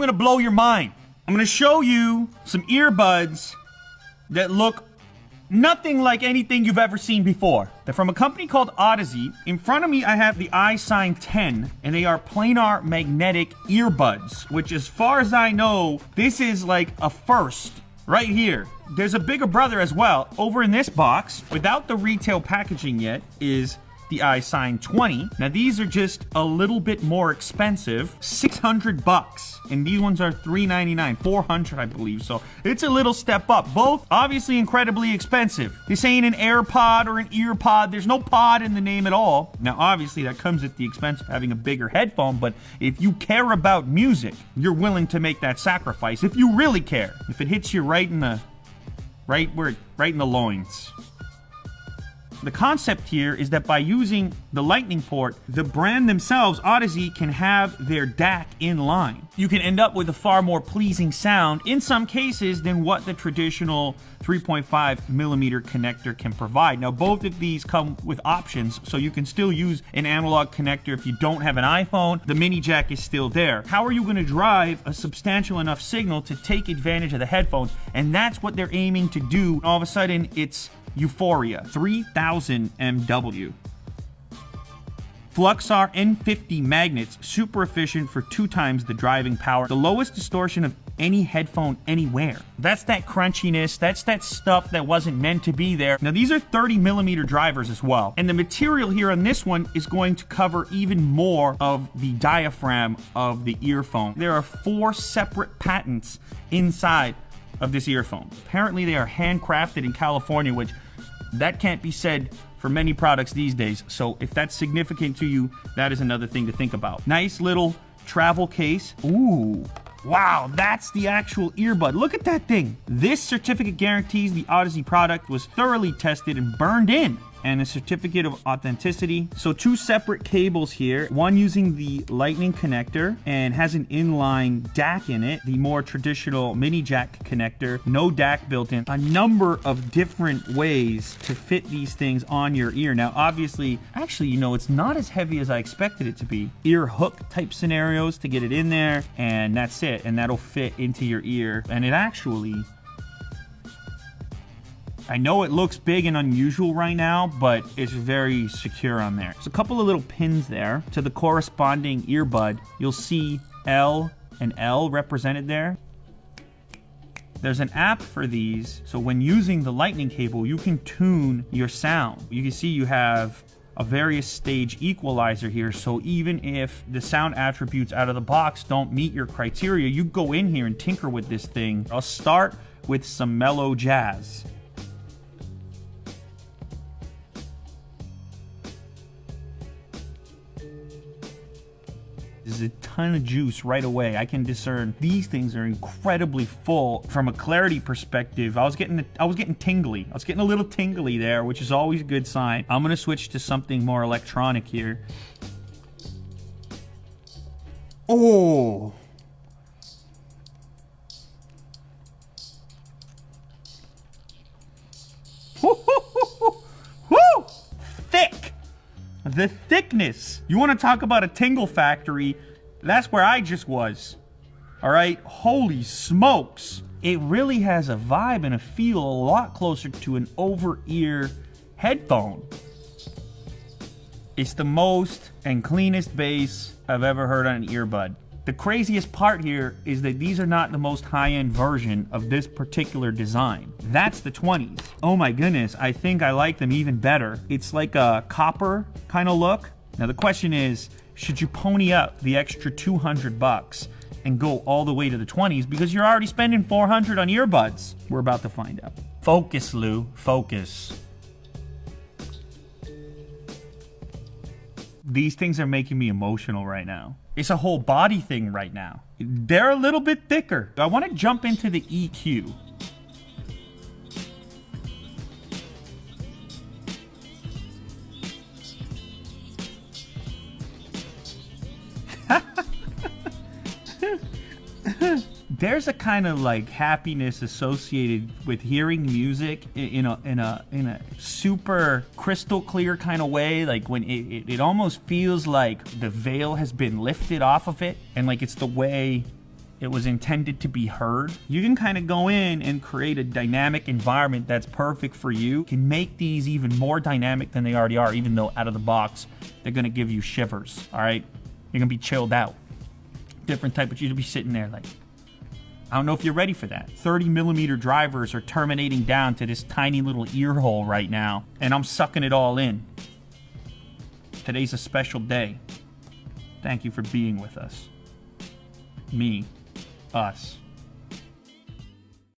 I'm gonna blow your mind. I'm gonna show you some earbuds that look nothing like anything you've ever seen before. They're from a company called Audeze. In front of me, I have the iSine10, and they are planar magnetic earbuds, which as far as I know, this is like a first right here. There's a bigger brother as well. Over in this box, without the retail packaging yet, is the iSine20. Now these are just a little bit more expensive, 600 bucks. And these ones are $399, 400 I believe. So it's a little step up. Both obviously incredibly expensive. This ain't an AirPod or an EarPod. There's no pod in the name at all. Now obviously that comes at the expense of having a bigger headphone, but if you care about music, you're willing to make that sacrifice. If you really care. If it hits you right in the loins. The concept here is that by using the lightning port, the brand themselves, Audeze, can have their DAC in line. You can end up with a far more pleasing sound in some cases than what the traditional 3.5 millimeter connector can provide. Now, both of these come with options, so you can still use an analog connector if you don't have an iPhone. The mini jack is still there. How are you going to drive a substantial enough signal to take advantage of the headphones? And that's what they're aiming to do. All of a sudden, it's Euphoria, 3000 MW. Fluxar N50 magnets, super efficient for 2 times the driving power. The lowest distortion of any headphone anywhere. That's that crunchiness, that's that stuff that wasn't meant to be there. Now these are 30 millimeter drivers as well. And the material here on this one is going to cover even more of the diaphragm of the earphone. There are 4 separate patents inside of this earphone. Apparently they are handcrafted in California, which that can't be said for many products these days. So if that's significant to you, that is another thing to think about. Nice little travel case. Ooh, wow, that's the actual earbud. Look at that thing. This certificate guarantees the Audeze product was thoroughly tested and burned in, and a certificate of authenticity. So 2 separate cables here, one using the lightning connector and has an inline DAC in it, the more traditional mini jack connector, no DAC built in. A number of different ways to fit these things on your ear. Now obviously, actually, you know, it's not as heavy as I expected it to be. Ear hook type scenarios to get it in there, and that's it, and that'll fit into your ear. And it actually, I know it looks big and unusual right now, but it's very secure on there. There's a couple of little pins there. To the corresponding earbud, you'll see L and L represented there. There's an app for these, so when using the lightning cable, you can tune your sound. You can see you have a various stage equalizer here, so even if the sound attributes out of the box don't meet your criteria, you go in here and tinker with this thing. I'll start with some mellow jazz. There's a ton of juice right away. I can discern these things are incredibly full. From a clarity perspective, I was getting tingly. I was getting a little tingly there, which is always a good sign. I'm gonna switch to something more electronic here. Oh. Woo! Thick. The thickness. You want to talk about a tingle factory? That's where I just was. All right, holy smokes. It really has a vibe and a feel a lot closer to an over-ear headphone. It's the most and cleanest bass I've ever heard on an earbud. The craziest part here is that these are not the most high-end version of this particular design. That's the 20s. Oh my goodness, I think I like them even better. It's like a copper kind of look. Now the question is, should you pony up the extra 200 bucks and go all the way to the 20s because you're already spending 400 on earbuds? We're about to find out. Focus, Lou, focus. These things are making me emotional right now. It's a whole body thing right now. They're a little bit thicker. I want to jump into the EQ. There's a kind of like happiness associated with hearing music in a super crystal clear kind of way, like when it almost feels like the veil has been lifted off of it, and like it's the way It was intended to be heard. You can kind of go in and create a dynamic environment that's perfect for you. You can make these even more dynamic than they already are, even though out of the box, they're gonna give you shivers, all right? You're gonna be chilled out. Different type of, you'll be sitting there like, I don't know if you're ready for that. 30mm drivers are terminating down to this tiny little ear hole right now, and I'm sucking it all in. Today's a special day. Thank you for being with us. Me, us.